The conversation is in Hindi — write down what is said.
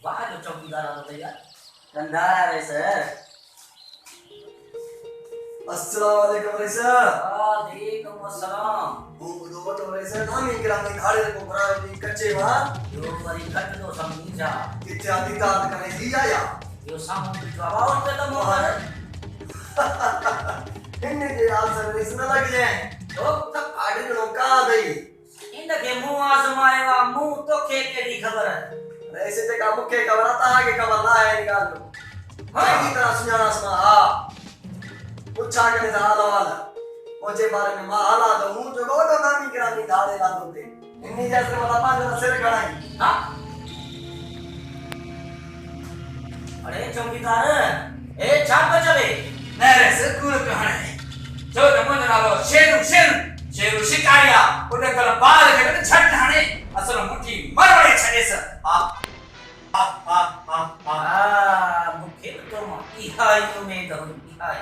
वाह जो चौकीदार आ तो यार कंधारा रे सर। अस्सलाम वालेकुम रे सर। वालेकुम अस्सलाम। बुदो तो रे सर नामी ग्रामी खाड़े को भरा दी कच्चे वा यो वरी कट दो समझा किथे आदि दाद करे दिया या यो सामने जवाब पे तो मोहर इन्ने जे आंसर रे सुन लग जाए तो तक काढ़े नो का दई इन के मुंह आजमाए वा मुंह तो के केड़ी खबर है ऐसे ते का मुखे खबर आता आगे खबर ना है निकाल लो हां की तरह सुनाना सुना हां पूछा करे हाल वाला मुझे बारे में मां हाला तो हूं जो गोडो नामी ग्रामी धाड़े ला दोते इन्नी जैसे वाला पांच सिर खड़ाई हां अरे चौकीदार ए छाप चले नहीं रे सर कूल कहानी जो नमन नालो शेरू शिकारिया उन्हें कल बाल के छट हाने असल मुठी मरवड़े छड़े सर मुखे तो इहाई में दम इहाई